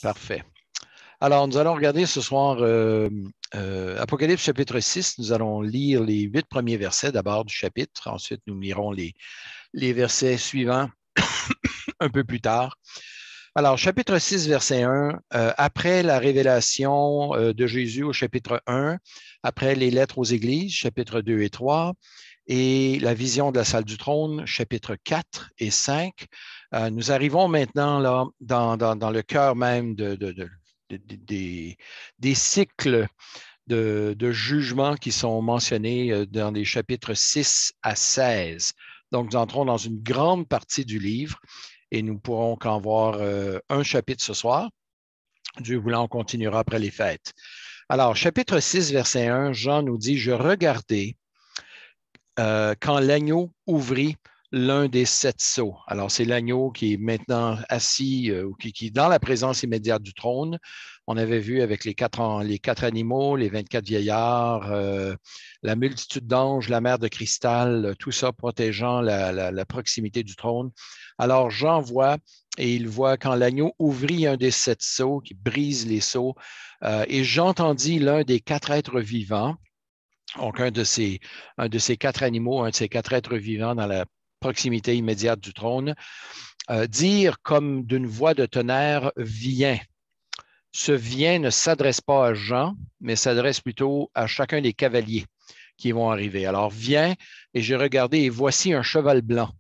Parfait. Alors, nous allons regarder ce soir Apocalypse chapitre 6. Nous allons lire les 8 premiers versets d'abord du chapitre. Ensuite, nous lirons les versets suivants un peu plus tard. Alors, chapitre 6, verset 1, après la révélation de Jésus au chapitre 1, après les lettres aux églises, chapitre 2 et 3, et la vision de la salle du trône, chapitre 4 et 5, nous arrivons maintenant là, dans le cœur même des cycles de jugement qui sont mentionnés dans les chapitres 6 à 16. Donc, nous entrons dans une grande partie du livre et nous pourrons qu'en voir un chapitre ce soir. Dieu voulant, on continuera après les fêtes. Alors, chapitre 6, verset 1, Jean nous dit, « Je regardais quand l'agneau ouvrit l'un des 7 sceaux. » Alors, c'est l'agneau qui est maintenant assis, qui est dans la présence immédiate du trône. On avait vu avec les quatre animaux, les 24 vieillards, la multitude d'anges, la mer de cristal, tout ça protégeant la proximité du trône. Alors, Jean voit, et il voit quand l'agneau ouvrit un des 7 sceaux, qui brise les sceaux, et j'entendis l'un des 4 êtres vivants, donc un de ces 4 animaux, un de ces 4 êtres vivants dans la proximité immédiate du trône, dire comme d'une voix de tonnerre, « Viens ». Ce « viens » ne s'adresse pas à Jean, mais s'adresse plutôt à chacun des cavaliers qui vont arriver. Alors, « Viens », et j'ai regardé, et voici un cheval blanc.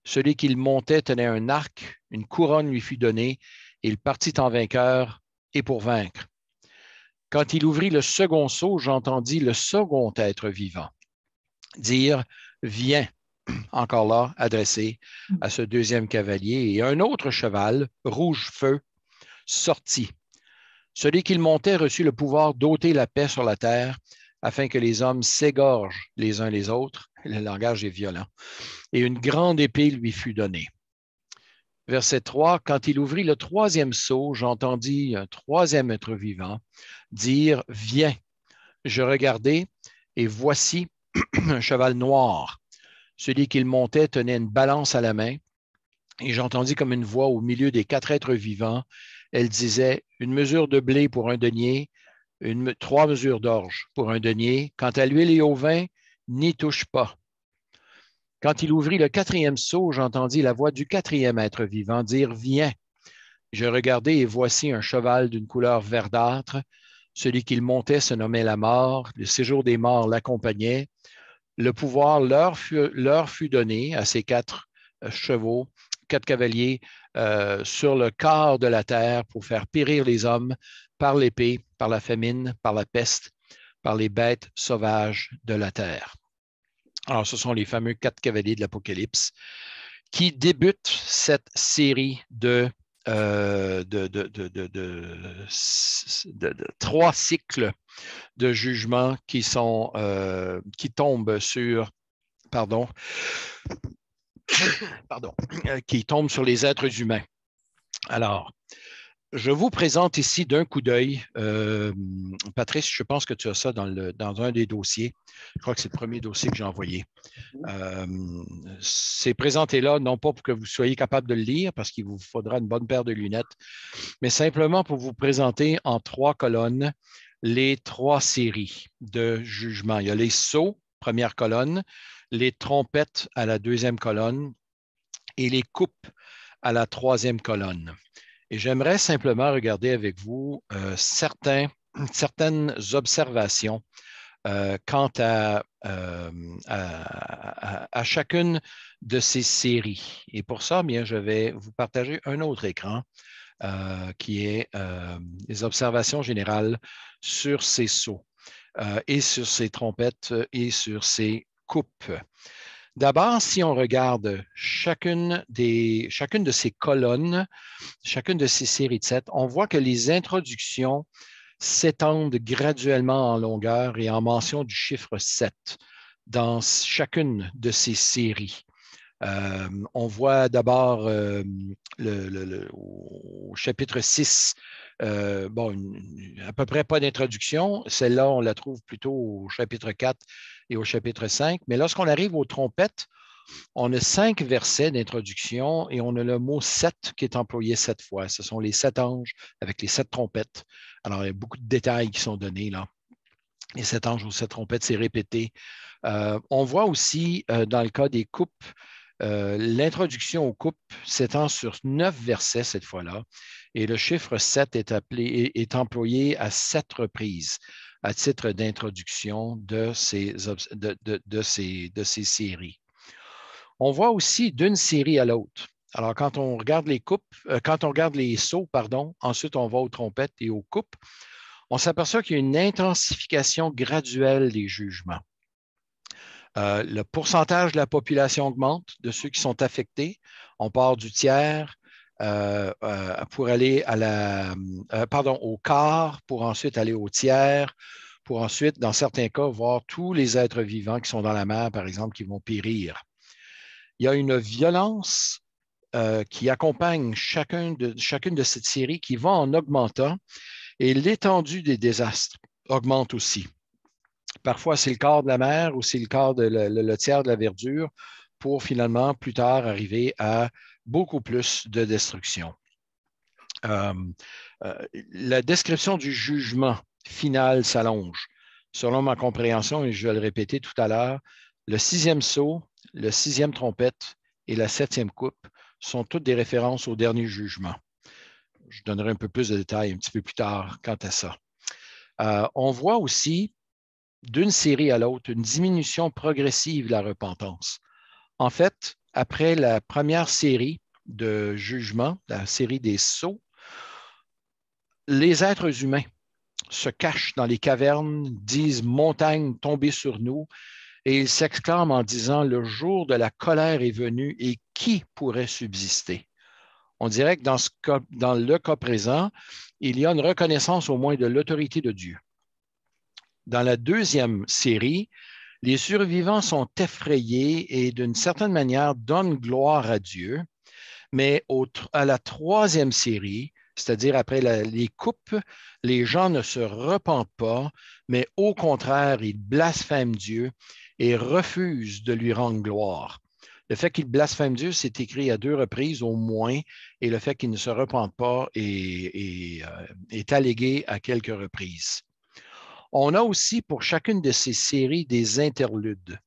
Celui qui le montait tenait un arc, une couronne lui fut donnée, et il partit en vainqueur et pour vaincre. Quand il ouvrit le second sceau, j'entendis le second être vivant dire « Viens », encore là, adressé à ce deuxième cavalier, et un autre cheval, rouge feu, sortit. Celui qui le montait reçut le pouvoir d'ôter la paix sur la terre, afin que les hommes s'égorgent les uns les autres. Le langage est violent. Et une grande épée lui fut donnée. Verset 3, quand il ouvrit le troisième sceau, j'entendis un troisième être vivant dire « Viens ». Je regardai, et voici un cheval noir. Celui qui le montait tenait une balance à la main, et j'entendis comme une voix au milieu des 4 êtres vivants. Elle disait « Une mesure de blé pour un denier, 3 mesures d'orge pour un denier. Quant à l'huile et au vin, n'y touche pas. » Quand il ouvrit le 4e sceau, j'entendis la voix du 4e être vivant dire « Viens ». Je regardai, et voici un cheval d'une couleur verdâtre. Celui qui le montait se nommait la mort. Le séjour des morts l'accompagnait. Le pouvoir leur fut donné à ces 4 chevaux, 4 cavaliers, sur le quart de la terre pour faire périr les hommes par l'épée, par la famine, par la peste, par les bêtes sauvages de la terre. Alors, ce sont les fameux 4 cavaliers de l'Apocalypse qui débutent cette série de 3 cycles de jugement qui tombent sur, qui tombent sur les êtres humains. Alors, je vous présente ici d'un coup d'œil, Patrice, je pense que tu as ça dans un des dossiers. Je crois que c'est le premier dossier que j'ai envoyé. C'est présenté là, non pas pour que vous soyez capable de le lire, parce qu'il vous faudra une bonne paire de lunettes, mais simplement pour vous présenter en 3 colonnes les 3 séries de jugements. Il y a les sceaux, première colonne, les trompettes à la 2e colonne et les coupes à la 3e colonne. Et j'aimerais simplement regarder avec vous certaines observations quant à chacune de ces séries. Et pour ça, bien, je vais vous partager un autre écran qui est les observations générales sur ces sceaux et sur ces trompettes et sur ces coupes. D'abord, si on regarde chacune de ces colonnes, chacune de ces séries de 7, on voit que les introductions s'étendent graduellement en longueur et en mention du chiffre 7 dans chacune de ces séries. On voit d'abord au chapitre 6, à peu près pas d'introduction. Celle-là, on la trouve plutôt au chapitre 4 et au chapitre 5. Mais lorsqu'on arrive aux trompettes, On a 5 versets d'introduction et on a le mot 7 qui est employé 7 fois. Ce sont les 7 anges avec les 7 trompettes. Alors, il y a beaucoup de détails qui sont donnés là. Les 7 anges aux 7 trompettes, c'est répété. On voit aussi, dans le cas des coupes, l'introduction aux coupes s'étend sur 9 versets cette fois-là, et le chiffre 7 est employé à 7 reprises à titre d'introduction de ces séries. On voit aussi d'une série à l'autre. Alors, quand on regarde les coupes, quand on regarde les sauts, pardon, ensuite on va aux trompettes et aux coupes, on s'aperçoit qu'il y a une intensification graduelle des jugements. Le pourcentage de la population augmente de ceux qui sont affectés. On part du tiers pour aller au quart, pour ensuite aller au tiers, pour ensuite, dans certains cas, voir tous les êtres vivants qui sont dans la mer, par exemple, qui vont périr. Il y a une violence qui accompagne chacune de ces séries qui va en augmentant et l'étendue des désastres augmente aussi. Parfois, c'est le quart de la mer ou c'est le tiers de la verdure pour finalement, plus tard, arriver à beaucoup plus de destruction. La description du jugement final s'allonge. Selon ma compréhension, et je vais le répéter tout à l'heure, le 6e sceau, le 6e trompette et la 7e coupe sont toutes des références au dernier jugement. Je donnerai un peu plus de détails un petit peu plus tard quant à ça. On voit aussi, d'une série à l'autre, une diminution progressive de la repentance. En fait, après la première série de jugements, la série des sceaux, les êtres humains se cachent dans les cavernes, disent montagne tombée sur nous, et ils s'exclament en disant le jour de la colère est venu et qui pourrait subsister? On dirait que dans le cas présent, il y a une reconnaissance au moins de l'autorité de Dieu. Dans la deuxième série, les survivants sont effrayés et d'une certaine manière donnent gloire à Dieu, mais à la troisième série, c'est-à-dire après les coupes, les gens ne se repentent pas, mais au contraire, ils blasphèment Dieu et refusent de lui rendre gloire. Le fait qu'ils blasphèment Dieu, c'est écrit à 2 reprises au moins, et le fait qu'ils ne se repentent pas est allégué à quelques reprises. On a aussi pour chacune de ces séries des interludes,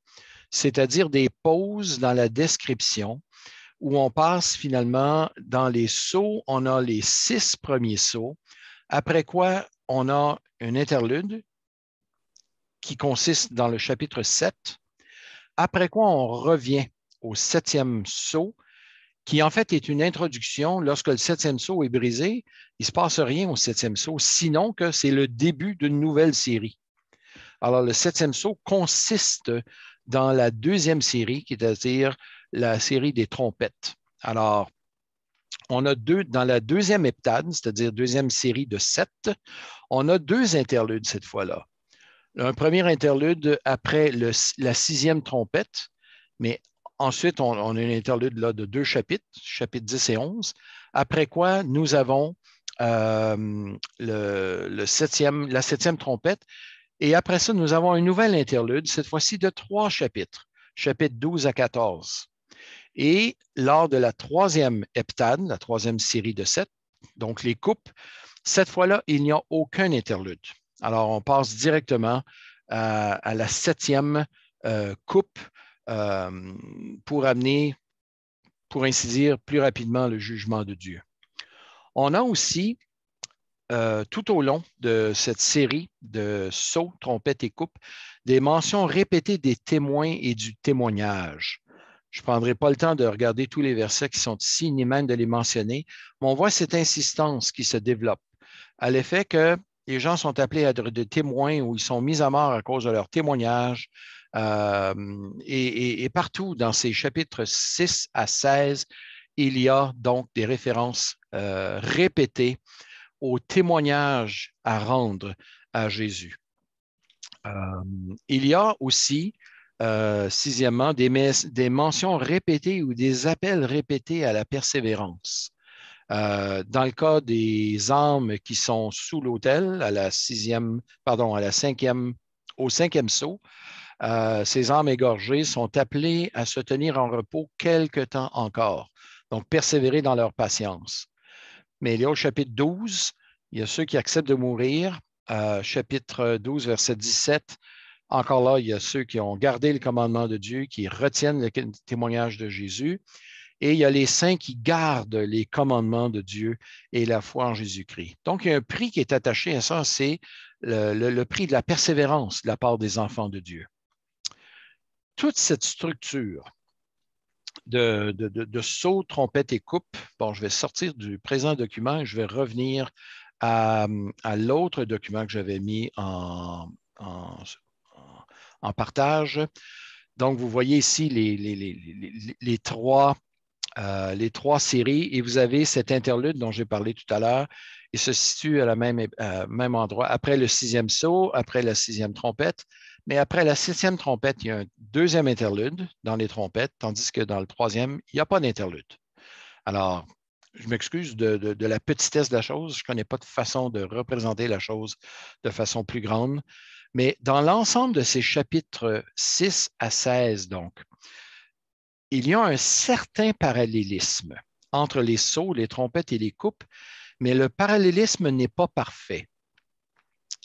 c'est-à-dire des pauses dans la description où on passe finalement dans les sauts, on a les 6 premiers sauts, après quoi on a un interlude qui consiste dans le chapitre 7, après quoi on revient au 7e saut, qui en fait est une introduction. Lorsque le 7e saut est brisé, il ne se passe rien au 7e saut, sinon que c'est le début d'une nouvelle série. Alors, le 7e saut consiste dans la 2e série, qui est à dire la série des trompettes. Alors, on a dans la 2e heptade, c'est-à-dire 2e série de 7, on a 2 interludes cette fois-là. Un premier interlude après la 6e trompette, mais ensuite, on a une interlude là, de 2 chapitres, chapitres 10 et 11, après quoi nous avons la 7e trompette, et après ça, nous avons un nouvel interlude, cette fois-ci de 3 chapitres, chapitres 12 à 14. Et lors de la 3e heptade, la 3e série de 7, donc les coupes, cette fois-là, il n'y a aucun interlude. Alors, on passe directement à la 7e coupe pour amener, pour ainsi dire, plus rapidement le jugement de Dieu. On a aussi, tout au long de cette série de sauts, trompettes et coupes, des mentions répétées des témoins et du témoignage. Je ne prendrai pas le temps de regarder tous les versets qui sont ici, ni même de les mentionner, mais on voit cette insistance qui se développe à l'effet que les gens sont appelés à être des témoins ou ils sont mis à mort à cause de leur témoignage. Et partout dans ces chapitres 6 à 16, il y a donc des références répétées au témoignage à rendre à Jésus. Il y a aussi, sixièmement, des mentions répétées ou des appels répétés à la persévérance. Dans le cas des âmes qui sont sous l'autel, au 5e saut, ces âmes égorgées sont appelées à se tenir en repos quelque temps encore, donc persévérer dans leur patience. Mais il y a au chapitre 12, il y a ceux qui acceptent de mourir, chapitre 12, verset 17. Encore là, il y a ceux qui ont gardé le commandement de Dieu, qui retiennent le témoignage de Jésus. Et il y a les saints qui gardent les commandements de Dieu et la foi en Jésus-Christ. Donc, il y a un prix qui est attaché à ça, c'est le prix de la persévérance de la part des enfants de Dieu. Toute cette structure de saut, trompette et coupe, bon, je vais sortir du présent document et je vais revenir à l'autre document que j'avais mis en partage. Donc, vous voyez ici les trois séries et vous avez cet interlude dont j'ai parlé tout à l'heure. Il se situe à la même endroit, après le 6e saut, après la 6e trompette. Mais après la 7e trompette, il y a un deuxième interlude dans les trompettes, tandis que dans le 3e, il n'y a pas d'interlude. Alors, je m'excuse de la petitesse de la chose. Je ne connais pas de façon de représenter la chose de façon plus grande. Mais dans l'ensemble de ces chapitres 6 à 16, donc, il y a un certain parallélisme entre les sauts, les trompettes et les coupes, mais le parallélisme n'est pas parfait.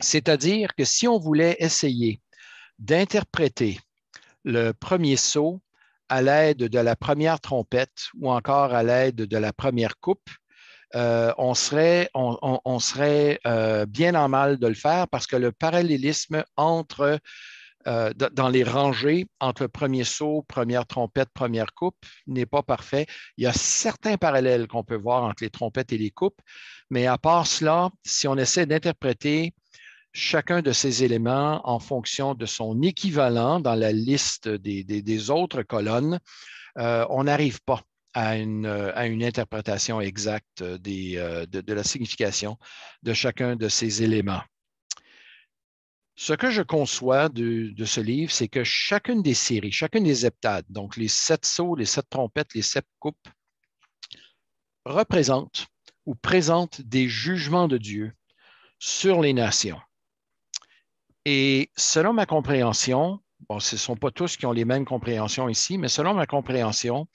C'est-à-dire que si on voulait essayer d'interpréter le premier saut à l'aide de la première trompette ou encore à l'aide de la première coupe, on serait bien en mal de le faire parce que le parallélisme entre dans les rangées entre premier saut, première trompette, première coupe n'est pas parfait. Il y a certains parallèles qu'on peut voir entre les trompettes et les coupes, mais à part cela, si on essaie d'interpréter chacun de ces éléments en fonction de son équivalent dans la liste des autres colonnes, on n'arrive pas à une interprétation exacte de la signification de chacun de ces éléments. Ce que je conçois de ce livre, c'est que chacune des séries, chacune des heptades, donc les 7 sauts, les 7 trompettes, les 7 coupes, représente ou présente des jugements de Dieu sur les nations. Et selon ma compréhension, bon, ce ne sont pas tous qui ont les mêmes compréhensions ici, mais selon ma compréhension,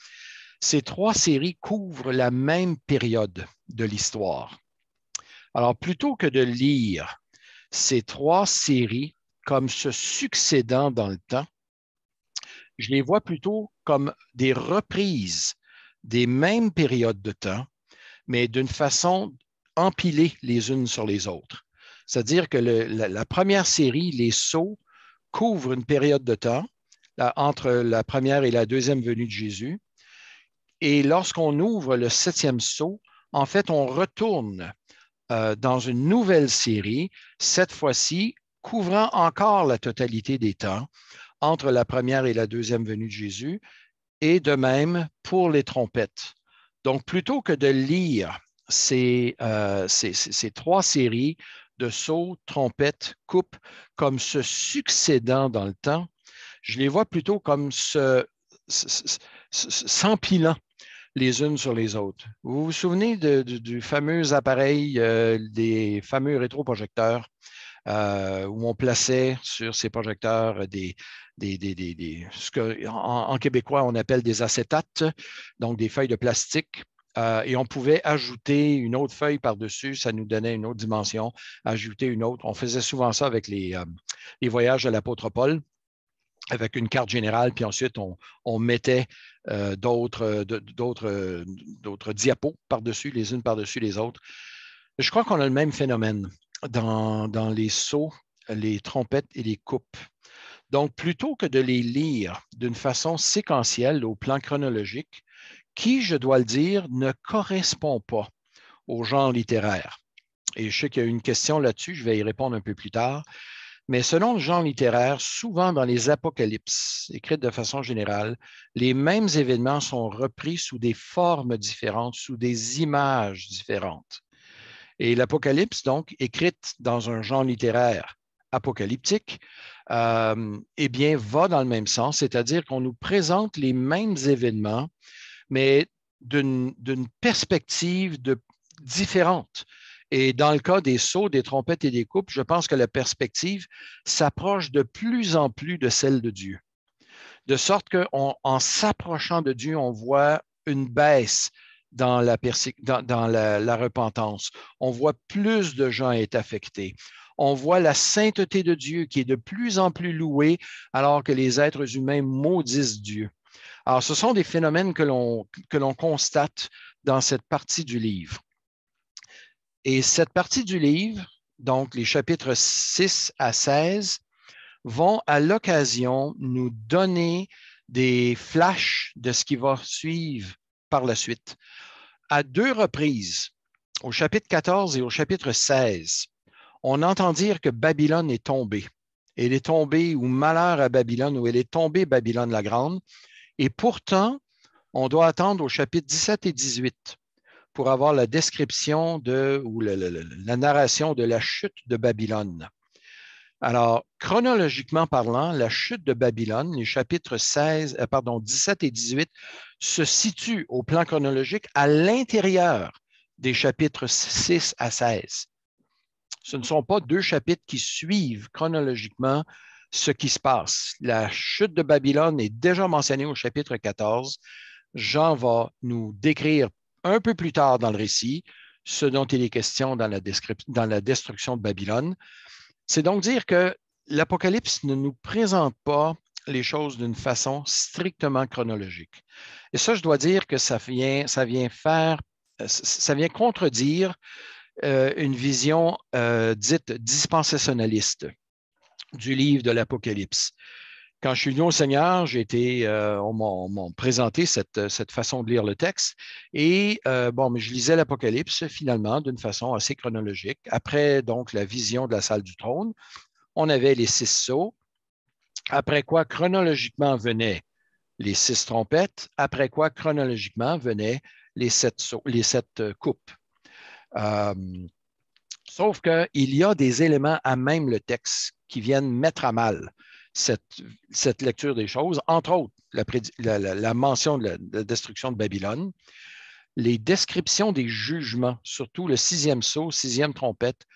ces 3 séries couvrent la même période de l'histoire. Alors, plutôt que de lire ces 3 séries comme se succédant dans le temps, je les vois plutôt comme des reprises des mêmes périodes de temps, mais d'une façon empilée les unes sur les autres. C'est-à-dire que la première série, les sauts, couvre une période de temps entre la première et la deuxième venue de Jésus. Et lorsqu'on ouvre le 7e saut, en fait, on retourne dans une nouvelle série, cette fois-ci couvrant encore la totalité des temps entre la première et la deuxième venue de Jésus, et de même pour les trompettes. Donc, plutôt que de lire ces 3 séries de sauts, trompettes, coupes comme se succédant dans le temps, je les vois plutôt comme s'empilant les unes sur les autres. Vous vous souvenez du fameux appareil, des fameux rétroprojecteurs où on plaçait sur ces projecteurs ce qu'en québécois on appelle des acétates, donc des feuilles de plastique. Et on pouvait ajouter une autre feuille par-dessus, ça nous donnait une autre dimension, ajouter une autre. On faisait souvent ça avec les voyages de l'apôtre Paul, avec une carte générale, puis ensuite on mettait d'autres diapos par-dessus, les unes par-dessus les autres. Je crois qu'on a le même phénomène dans les sauts, les trompettes et les coupes. Donc, plutôt que de les lire d'une façon séquentielle au plan chronologique, qui, je dois le dire, ne correspond pas au genre littéraire. Et je sais qu'il y a une question là-dessus, je vais y répondre un peu plus tard. Mais selon le genre littéraire, souvent dans les apocalypses, écrites de façon générale, les mêmes événements sont repris sous des formes différentes, sous des images différentes. Et l'Apocalypse, donc, écrite dans un genre littéraire apocalyptique, eh bien, va dans le même sens, c'est-à-dire qu'on nous présente les mêmes événements, mais d'une perspective différente Et dans le cas des sceaux, des trompettes et des coupes, je pense que la perspective s'approche de plus en plus de celle de Dieu. De sorte qu'en s'approchant de Dieu, on voit une baisse dans la repentance. On voit plus de gens être affectés. On voit la sainteté de Dieu qui est de plus en plus louée alors que les êtres humains maudissent Dieu. Alors, ce sont des phénomènes que l'on constate dans cette partie du livre. Et cette partie du livre, donc les chapitres 6 à 16, vont à l'occasion nous donner des flashs de ce qui va suivre par la suite. À 2 reprises, au chapitre 14 et au chapitre 16, on entend dire que Babylone est tombée. Elle est tombée, ou malheur à Babylone, ou elle est tombée Babylone la Grande. Et pourtant, on doit attendre au chapitre 17 et 18 pour avoir la description ou la narration de la chute de Babylone. Alors, chronologiquement parlant, la chute de Babylone, les chapitres 17 et 18, se situent au plan chronologique à l'intérieur des chapitres 6 à 16. Ce ne sont pas 2 chapitres qui suivent chronologiquement ce qui se passe. La chute de Babylone est déjà mentionnée au chapitre 14. Jean va nous décrire un peu plus tard dans le récit ce dont il est question dans la destruction de Babylone. C'est donc dire que l'Apocalypse ne nous présente pas les choses d'une façon strictement chronologique. Et ça, je dois dire que ça vient contredire une vision dite dispensationaliste du livre de l'Apocalypse. Quand je suis venu au Seigneur, on m'a présenté cette façon de lire le texte et mais je lisais l'Apocalypse finalement d'une façon assez chronologique. Après donc la vision de la salle du trône, on avait les 6 sceaux, après quoi chronologiquement venaient les 6 trompettes, après quoi chronologiquement venaient les 7 coupes. Sauf qu'il y a des éléments à même le texte qui viennent mettre à mal cette lecture des choses, entre autres la mention de la destruction de Babylone, les descriptions des jugements, surtout le 6e sceau, 6e trompette,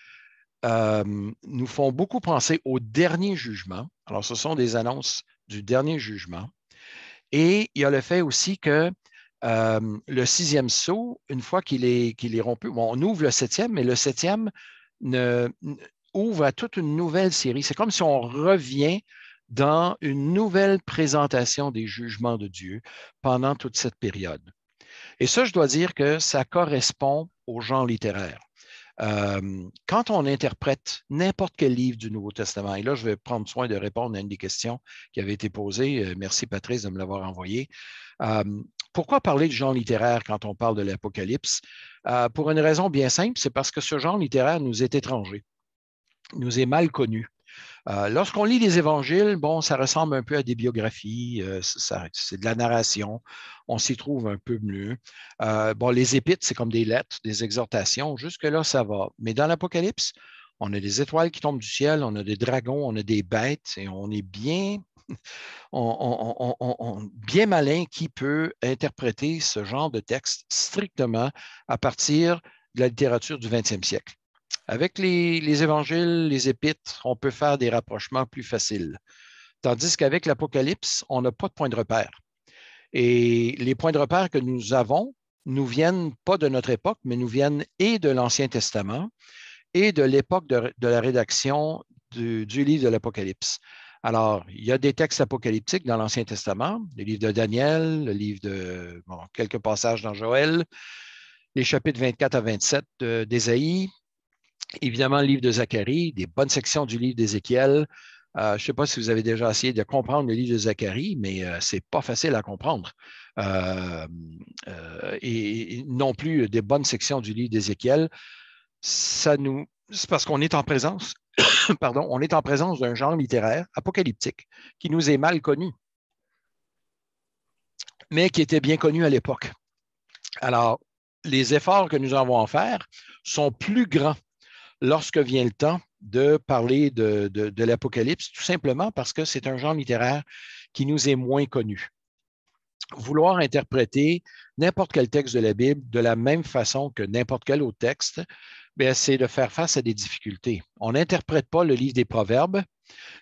nous font beaucoup penser au dernier jugement. Alors, ce sont des annonces du dernier jugement. Et il y a le fait aussi que le 6e sceau, une fois qu'il est rompu, on ouvre le 7e, mais le 7e ouvre à toute une nouvelle série. C'est comme si on revient dans une nouvelle présentation des jugements de Dieu pendant toute cette période. Et ça, je dois dire que ça correspond au genre littéraire. Quand on interprète n'importe quel livre du Nouveau Testament, et là, je vais prendre soin de répondre à une des questions qui avait été posée. Merci, Patrice, de me l'avoir envoyée. Pourquoi parler de genre littéraire quand on parle de l'Apocalypse? Pour une raison bien simple, c'est parce que ce genre littéraire nous est étranger, nous est mal connu. Lorsqu'on lit les évangiles, bon, ça ressemble un peu à des biographies, c'est de la narration, on s'y trouve un peu mieux. Les épîtres, c'est comme des lettres, des exhortations, jusque-là, ça va. Mais dans l'Apocalypse, on a des étoiles qui tombent du ciel, on a des dragons, on a des bêtes, et on est bien, bien malin qui peut interpréter ce genre de texte strictement à partir de la littérature du 20e siècle. Avec les évangiles, les épîtres, on peut faire des rapprochements plus faciles. Tandis qu'avec l'Apocalypse, on n'a pas de point de repère. Et les points de repère que nous avons nous viennent pas de notre époque, mais nous viennent et de l'Ancien Testament et de l'époque de la rédaction du livre de l'Apocalypse. Alors, il y a des textes apocalyptiques dans l'Ancien Testament, le livre de Daniel, le livre de quelques passages dans Joël, les chapitres 24 à 27 d'Ésaïe, évidemment, le livre de Zacharie, des bonnes sections du livre d'Ézéchiel. Je ne sais pas si vous avez déjà essayé de comprendre le livre de Zacharie, mais ce n'est pas facile à comprendre. Et non plus des bonnes sections du livre d'Ézéchiel. C'est parce qu'on est en présence, pardon, on est en présence d'un genre littéraire apocalyptique qui nous est mal connu, mais qui était bien connu à l'époque. Alors, les efforts que nous avons à faire sont plus grands lorsque vient le temps de parler de l'Apocalypse, tout simplement parce que c'est un genre littéraire qui nous est moins connu. Vouloir interpréter n'importe quel texte de la Bible de la même façon que n'importe quel autre texte Bien, c'est de faire face à des difficultés. On n'interprète pas le livre des Proverbes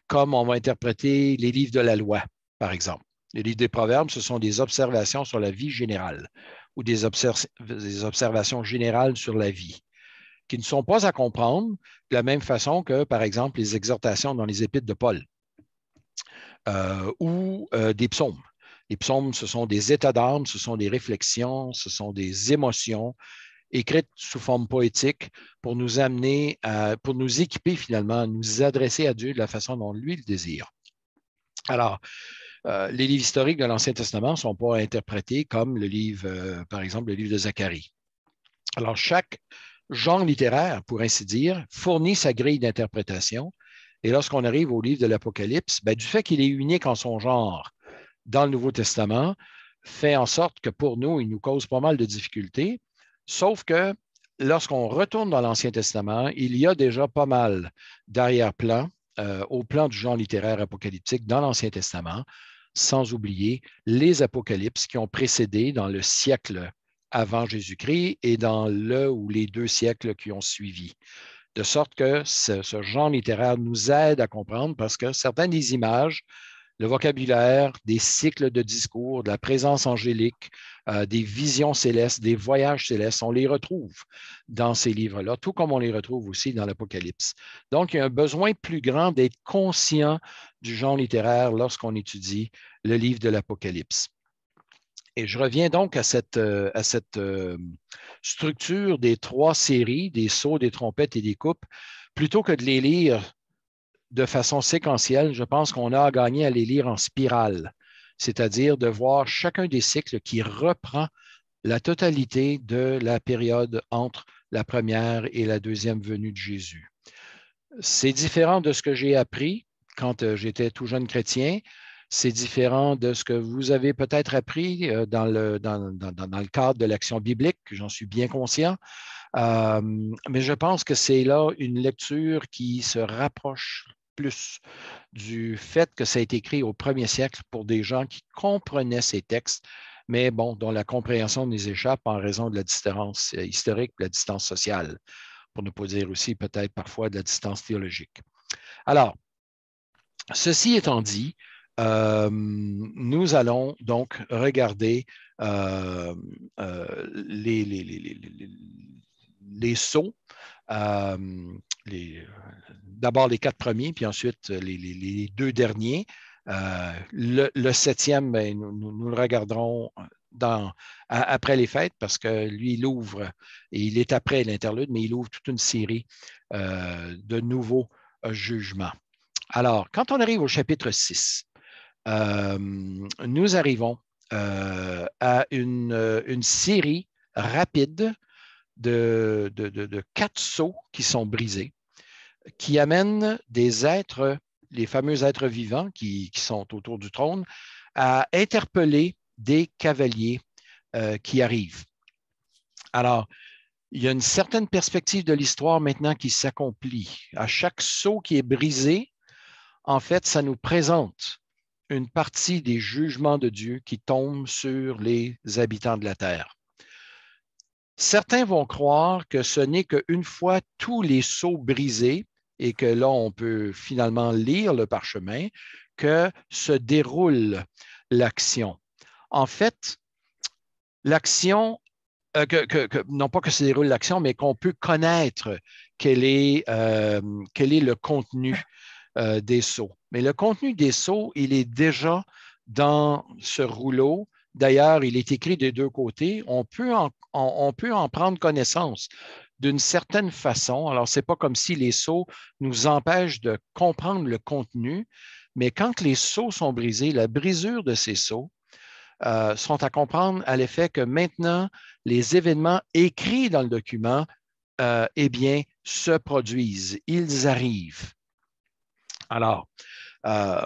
comme on va interpréter les livres de la loi, par exemple. Les livres des Proverbes, ce sont des observations sur la vie générale ou des observations générales sur la vie qui ne sont pas à comprendre de la même façon que, par exemple, les exhortations dans les épîtres de Paul ou des psaumes. Les psaumes, ce sont des états d'âme, ce sont des réflexions, ce sont des émotions écrites sous forme poétique pour nous amener, pour nous équiper finalement, à nous adresser à Dieu de la façon dont lui le désire. Alors, les livres historiques de l'Ancien Testament ne sont pas interprétés comme le livre, par exemple, le livre de Zacharie. Alors, chaque genre littéraire, pour ainsi dire, fournit sa grille d'interprétation. Et lorsqu'on arrive au livre de l'Apocalypse, ben, du fait qu'il est unique en son genre dans le Nouveau Testament, fait en sorte que pour nous, il nous cause pas mal de difficultés. Sauf que lorsqu'on retourne dans l'Ancien Testament, il y a déjà pas mal d'arrière-plan au plan du genre littéraire apocalyptique dans l'Ancien Testament, sans oublier les apocalypses qui ont précédé dans le siècle avant Jésus-Christ et dans le ou les 2 siècles qui ont suivi. De sorte que ce genre littéraire nous aide à comprendre parce que certaines des images, le vocabulaire, des cycles de discours, de la présence angélique, des visions célestes, des voyages célestes, on les retrouve dans ces livres-là, tout comme on les retrouve aussi dans l'Apocalypse. Donc, il y a un besoin plus grand d'être conscient du genre littéraire lorsqu'on étudie le livre de l'Apocalypse. Et je reviens donc à cette structure des 3 séries, des sauts, des trompettes et des coupes. Plutôt que de les lire de façon séquentielle, je pense qu'on a à gagner à les lire en spirale, c'est-à-dire de voir chacun des cycles qui reprend la totalité de la période entre la première et la deuxième venue de Jésus. C'est différent de ce que j'ai appris quand j'étais tout jeune chrétien. C'est différent de ce que vous avez peut-être appris dans le cadre de l'action biblique, j'en suis bien conscient. Mais je pense que c'est là une lecture qui se rapproche plus du fait que ça a été écrit au premier siècle pour des gens qui comprenaient ces textes, mais bon, dont la compréhension nous échappe en raison de la distance historique, de la distance sociale, pour ne pas dire aussi peut-être parfois de la distance théologique. Alors, ceci étant dit, nous allons donc regarder euh, les sceaux, d'abord les 4 premiers, puis ensuite les 2 derniers. Le 7e, ben, nous le regarderons après les fêtes parce que lui, il ouvre, et il est après l'interlude, mais il ouvre toute une série de nouveaux jugements. Alors, quand on arrive au chapitre 6, nous arrivons à une série rapide de 4 sceaux qui sont brisés, qui amènent des êtres, les fameux êtres vivants qui sont autour du trône, à interpeller des cavaliers qui arrivent. Alors, il y a une certaine perspective de l'histoire maintenant qui s'accomplit. À chaque sceau qui est brisé, en fait, ça nous présente une partie des jugements de Dieu qui tombent sur les habitants de la terre. Certains vont croire que ce n'est qu'une fois tous les sceaux brisés et que là, on peut finalement lire le parchemin, que se déroule l'action. En fait, l'action, non pas que se déroule l'action, mais qu'on peut connaître quel est le contenu des sceaux. Mais le contenu des sceaux, il est déjà dans ce rouleau. D'ailleurs, il est écrit des 2 côtés. On peut en prendre connaissance d'une certaine façon. Alors, ce n'est pas comme si les sceaux nous empêchent de comprendre le contenu, mais quand les sceaux sont brisés, la brisure de ces sceaux sont à comprendre à l'effet que maintenant, les événements écrits dans le document, eh bien, se produisent, ils arrivent. Alors, euh,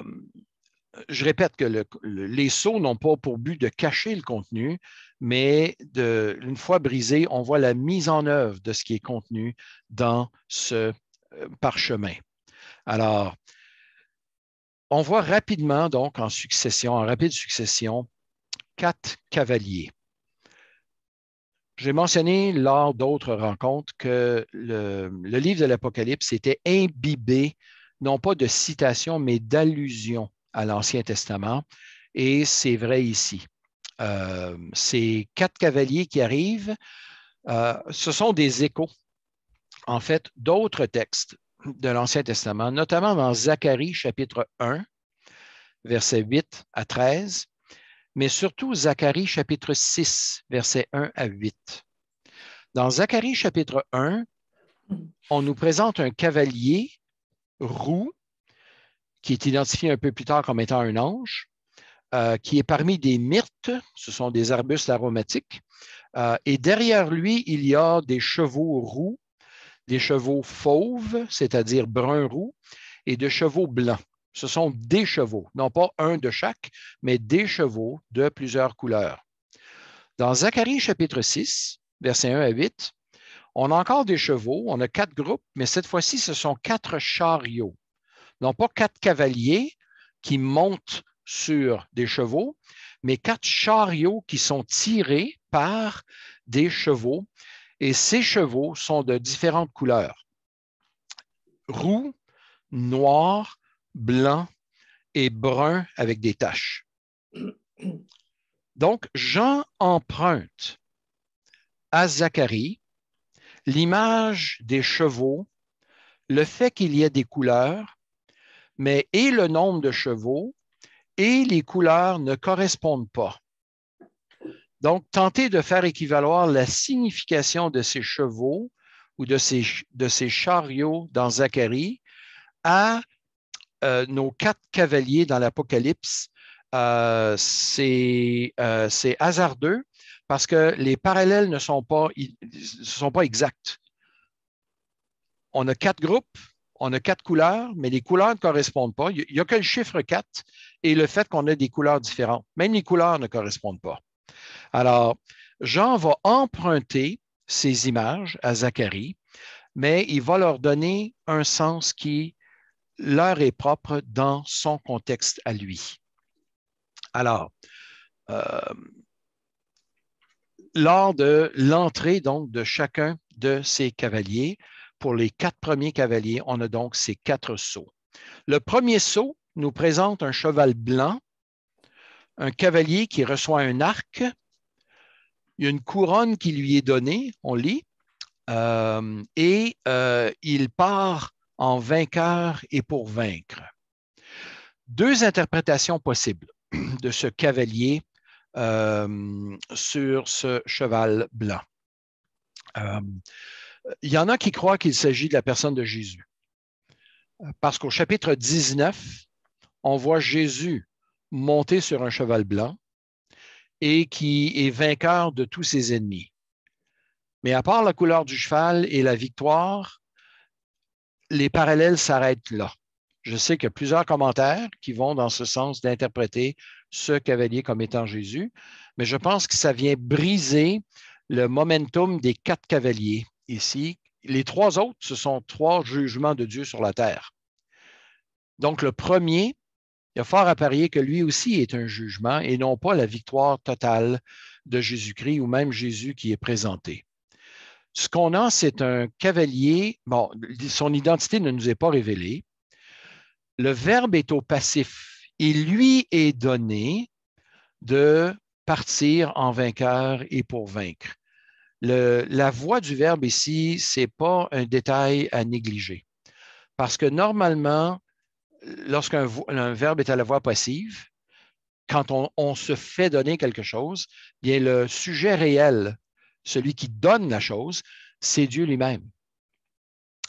je répète que les sceaux n'ont pas pour but de cacher le contenu, mais une fois brisé, on voit la mise en œuvre de ce qui est contenu dans ce parchemin. Alors, on voit rapidement, donc, en rapide succession, 4 cavaliers. J'ai mentionné lors d'autres rencontres que le livre de l'Apocalypse était imbibé, non pas de citations, mais d'allusions à l'Ancien Testament. Et c'est vrai ici. Ces 4 cavaliers qui arrivent, ce sont des échos, en fait, d'autres textes de l'Ancien Testament, notamment dans Zacharie chapitre 1, versets 8 à 13, mais surtout Zacharie chapitre 6, versets 1 à 8. Dans Zacharie chapitre 1, on nous présente un cavalier roux qui est identifié un peu plus tard comme étant un ange, qui est parmi des myrtes, ce sont des arbustes aromatiques, et derrière lui, il y a des chevaux roux, des chevaux fauves, c'est-à-dire brun roux, et de chevaux blancs. Ce sont des chevaux, non pas un de chaque, mais des chevaux de plusieurs couleurs. Dans Zacharie chapitre 6, versets 1 à 8, on a encore des chevaux, on a 4 groupes, mais cette fois-ci, ce sont 4 chariots. Non pas 4 cavaliers qui montent sur des chevaux, mais 4 chariots qui sont tirés par des chevaux. Et ces chevaux sont de différentes couleurs: roux, noir, blanc et brun avec des taches. Donc, Jean emprunte à Zacharie l'image des chevaux, le fait qu'il y ait des couleurs, mais et le nombre de chevaux et les couleurs ne correspondent pas. Donc, tenter de faire équivaloir la signification de ces chevaux ou de ces chariots dans Zacharie à nos 4 cavaliers dans l'Apocalypse, c'est hasardeux parce que les parallèles ne sont pas exacts. On a 4 groupes, on a 4 couleurs, mais les couleurs ne correspondent pas. Il n'y a que le chiffre 4 et le fait qu'on a des couleurs différentes. Même les couleurs ne correspondent pas. Alors, Jean va emprunter ces images à Zacharie, mais il va leur donner un sens qui leur est propre dans son contexte à lui. Alors, lors de l'entrée donc de chacun de ces cavaliers, pour les 4 premiers cavaliers, on a donc ces 4 sceaux. Le premier sceau nous présente un cheval blanc, un cavalier qui reçoit un arc, il y a une couronne qui lui est donnée, on lit, et il part en vainqueur et pour vaincre. 2 interprétations possibles de ce cavalier sur ce cheval blanc. Il y en a qui croient qu'il s'agit de la personne de Jésus. Parce qu'au chapitre 19, on voit Jésus monter sur un cheval blanc et qui est vainqueur de tous ses ennemis. Mais à part la couleur du cheval et la victoire, les parallèles s'arrêtent là. Je sais qu'il y a plusieurs commentaires qui vont dans ce sens d'interpréter ce cavalier comme étant Jésus, mais je pense que ça vient briser le momentum des 4 cavaliers ici. Les 3 autres, ce sont 3 jugements de Dieu sur la terre. Donc, le premier, il y a fort à parier que lui aussi est un jugement et non pas la victoire totale de Jésus-Christ ou même Jésus qui est présenté. Ce qu'on a, c'est un cavalier. Bon, son identité ne nous est pas révélée. Le verbe est au passif. Il lui est donné de partir en vainqueur et pour vaincre. La voix du verbe ici, ce n'est pas un détail à négliger. Parce que normalement, lorsqu'un verbe est à la voix passive, quand on se fait donner quelque chose, bien le sujet réel, celui qui donne la chose, c'est Dieu lui-même.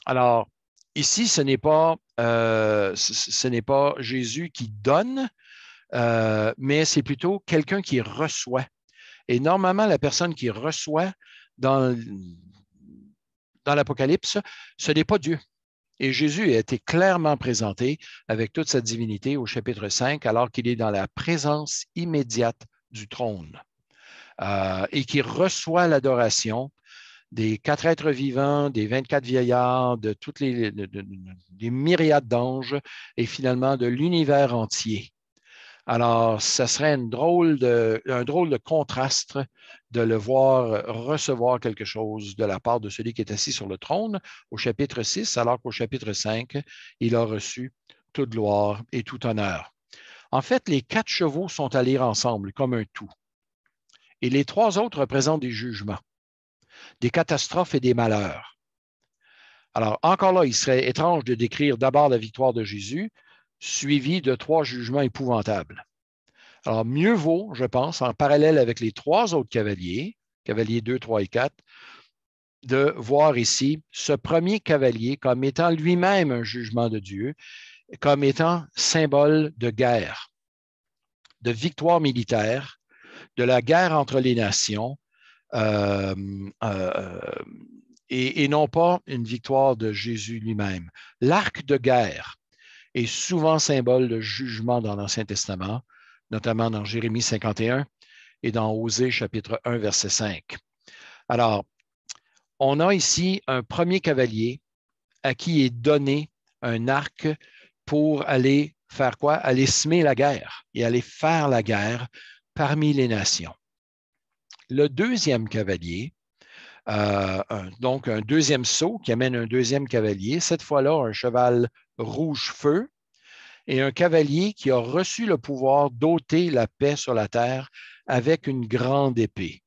Alors, ici, ce n'est pas Jésus qui donne, mais c'est plutôt quelqu'un qui reçoit. Et normalement, la personne qui reçoit dans l'Apocalypse, ce n'est pas Dieu. Et Jésus a été clairement présenté avec toute sa divinité au chapitre 5, alors qu'il est dans la présence immédiate du trône et qui reçoit l'adoration des 4 êtres vivants, des 24 vieillards, de toutes des myriades d'anges et finalement de l'univers entier. Alors, ça serait un drôle de contraste de le voir recevoir quelque chose de la part de celui qui est assis sur le trône au chapitre 6, alors qu'au chapitre 5, il a reçu toute gloire et tout honneur. En fait, les 4 chevaux sont à lire ensemble comme un tout. Et les 3 autres représentent des jugements, des catastrophes et des malheurs. Alors, encore là, il serait étrange de décrire d'abord la victoire de Jésus, suivie de 3 jugements épouvantables. Alors, mieux vaut, je pense, en parallèle avec les 3 autres cavaliers, cavaliers 2, 3 et 4, de voir ici ce premier cavalier comme étant lui-même un jugement de Dieu, comme étant symbole de guerre, de victoire militaire, de la guerre entre les nations, euh, euh, et non pas une victoire de Jésus lui-même. L'arc de guerre est souvent symbole de jugement dans l'Ancien Testament, notamment dans Jérémie 51 et dans Osée chapitre 1, verset 5. Alors, on a ici un premier cavalier à qui est donné un arc pour aller faire quoi? Aller semer la guerre et aller faire la guerre parmi les nations. Le deuxième cavalier, donc un deuxième saut qui amène un deuxième cavalier, cette fois-là un cheval rouge feu et un cavalier qui a reçu le pouvoir d'ôter la paix sur la terre avec une grande épée.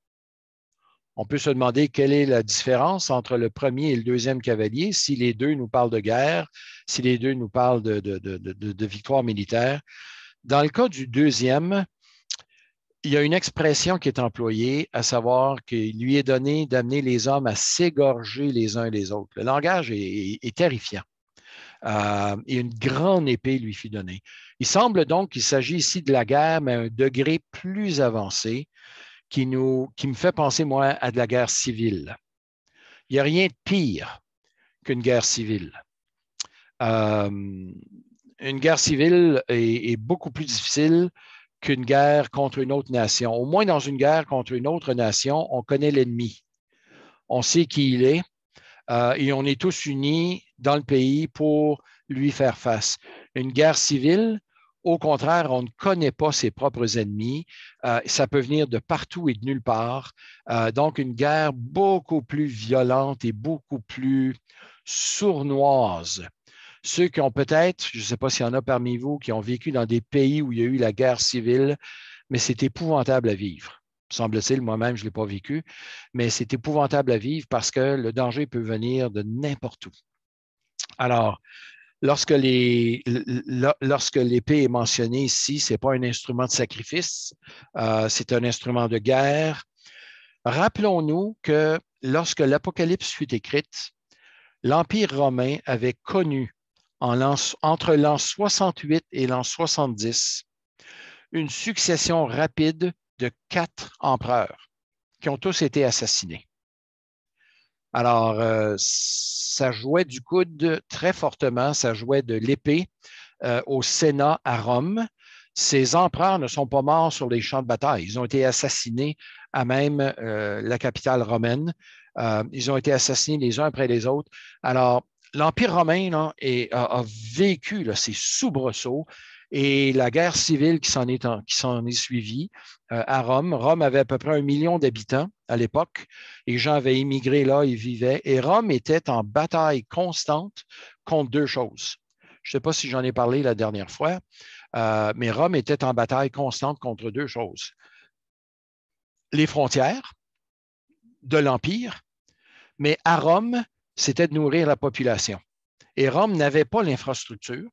On peut se demander quelle est la différence entre le premier et le deuxième cavalier, si les deux nous parlent de guerre, si les deux nous parlent de victoire militaire. Dans le cas du deuxième, il y a une expression qui est employée, à savoir qu'il lui est donné d'amener les hommes à s'égorger les uns les autres. Le langage est terrifiant. Et une grande épée lui fut donnée. Il semble donc qu'il s'agit ici de la guerre, mais à un degré plus avancé, qui me fait penser, moi, à de la guerre civile. Il n'y a rien de pire qu'une guerre civile. Une guerre civile est beaucoup plus difficile qu'une guerre contre une autre nation. Au moins, dans une guerre contre une autre nation, on connaît l'ennemi. On sait qui il est et on est tous unis dans le pays pour lui faire face. Une guerre civile, au contraire, on ne connaît pas ses propres ennemis. Ça peut venir de partout et de nulle part. Donc, une guerre beaucoup plus violente et beaucoup plus sournoise. Ceux qui ont peut-être, je ne sais pas s'il y en a parmi vous, qui ont vécu dans des pays où il y a eu la guerre civile, mais c'est épouvantable à vivre. Semble-t-il, moi-même, je ne l'ai pas vécu, mais c'est épouvantable à vivre parce que le danger peut venir de n'importe où. Alors, lorsque l'épée est mentionnée ici, ce n'est pas un instrument de sacrifice, c'est un instrument de guerre. Rappelons-nous que lorsque l'Apocalypse fut écrite, l'Empire romain avait connu entre l'an 68 et l'an 70 une succession rapide de 4 empereurs qui ont tous été assassinés. Alors, ça jouait du coude très fortement, ça jouait de l'épée au Sénat à Rome. Ces empereurs ne sont pas morts sur les champs de bataille. Ils ont été assassinés à même la capitale romaine. Ils ont été assassinés les uns après les autres. Alors, l'Empire romain là, a vécu là, ces soubresauts et la guerre civile qui s'en est suivie à Rome. Rome avait à peu près 1 million d'habitants à l'époque. Les gens avaient immigré là, ils vivaient. Et Rome était en bataille constante contre 2 choses. Je ne sais pas si j'en ai parlé la dernière fois, mais Rome était en bataille constante contre 2 choses. Les frontières de l'Empire, mais à Rome, c'était de nourrir la population. Et Rome n'avait pas l'infrastructure,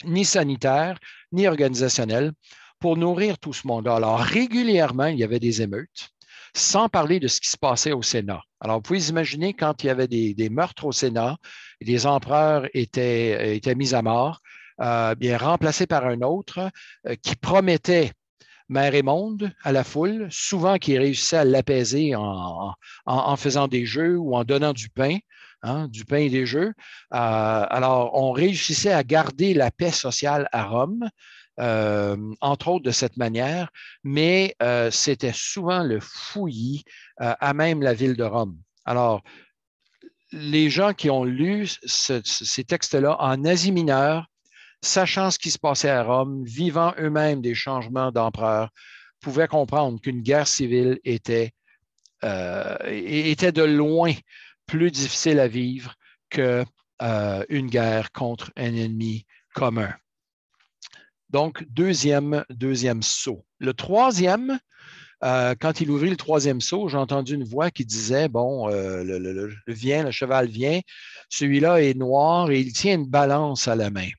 ni sanitaire, ni organisationnelle, pour nourrir tout ce monde-là. Alors, régulièrement, il y avait des émeutes, sans parler de ce qui se passait au Sénat. Alors, vous pouvez imaginer quand il y avait des meurtres au Sénat, les empereurs étaient mis à mort, bien remplacés par un autre qui promettait mer et monde à la foule, souvent qui réussissait à l'apaiser en faisant des jeux ou en donnant du pain. Du pain et des jeux. Alors, on réussissait à garder la paix sociale à Rome, entre autres de cette manière, mais c'était souvent le fouillis à même la ville de Rome. Alors, les gens qui ont lu ces textes-là en Asie mineure sachant ce qui se passait à Rome, vivant eux-mêmes des changements d'empereur, pouvaient comprendre qu'une guerre civile était de loin plus difficile à vivre qu'une guerre contre un ennemi commun. Donc, deuxième saut. Le troisième, quand il ouvrit le troisième saut, j'ai entendu une voix qui disait, bon, le cheval vient, celui-là est noir et il tient une balance à la main.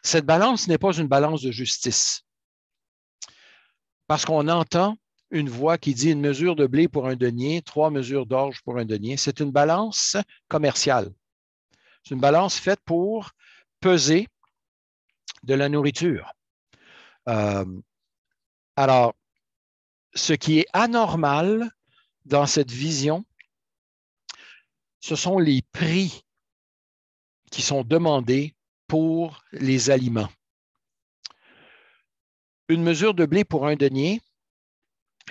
Cette balance n'est pas une balance de justice, parce qu'on entend une voix qui dit une mesure de blé pour un denier, 3 mesures d'orge pour un denier. C'est une balance commerciale. C'est une balance faite pour peser de la nourriture. Alors, ce qui est anormal dans cette vision, ce sont les prix qui sont demandés pour les aliments. Une mesure de blé pour un denier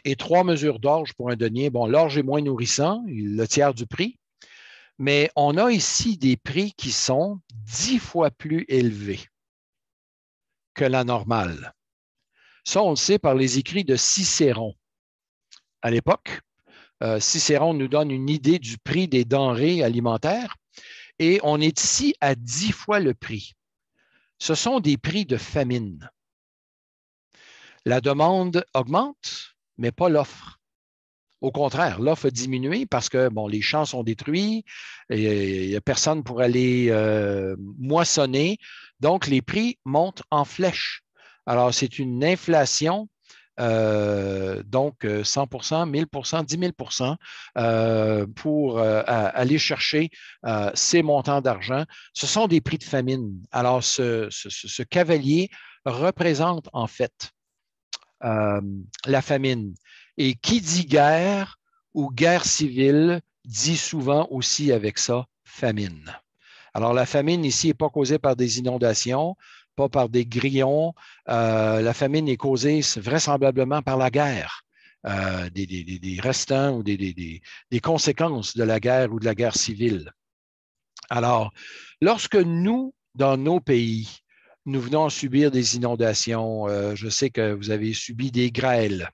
et 3 mesures d'orge pour un denier. Bon, l'orge est moins nourrissant, le tiers du prix, mais on a ici des prix qui sont 10 fois plus élevés que la normale. Ça, on le sait par les écrits de Cicéron. À l'époque, Cicéron nous donne une idée du prix des denrées alimentaires et on est ici à 10 fois le prix. Ce sont des prix de famine. La demande augmente, mais pas l'offre. Au contraire, l'offre a diminué parce que bon, les champs sont détruits, il n'y a personne pour aller moissonner, donc les prix montent en flèche. Alors, c'est une inflation, donc 100 1000 10 000 pour aller chercher ces montants d'argent. Ce sont des prix de famine. Alors, ce cavalier représente en fait la famine. Et qui dit guerre ou guerre civile dit souvent aussi avec ça famine. Alors, la famine ici n'est pas causée par des inondations, pas par des grillons. La famine est causée vraisemblablement par la guerre, des restants ou des conséquences de la guerre ou de la guerre civile. Alors, lorsque nous, dans nos pays, nous venons subir des inondations, je sais que vous avez subi des grêles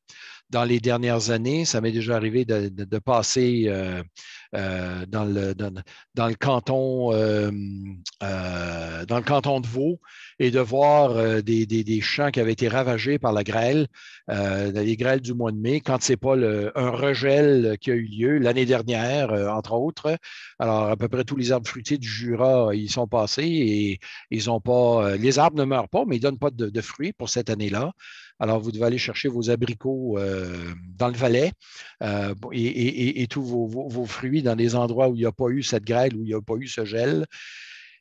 dans les dernières années. Ça m'est déjà arrivé de passer dans le canton de Vaud et de voir des champs qui avaient été ravagés par la grêle, les grêles du mois de mai, quand ce n'est pas un regel qui a eu lieu l'année dernière, entre autres. Alors, à peu près tous les arbres fruitiers du Jura, ils sont passés et ils ont pas. Les arbres ne meurent pas, mais ils ne donnent pas de fruits pour cette année-là. Alors, vous devez aller chercher vos abricots dans le Valais et tous vos fruits dans des endroits où il n'y a pas eu cette grêle, où il n'y a pas eu ce gel.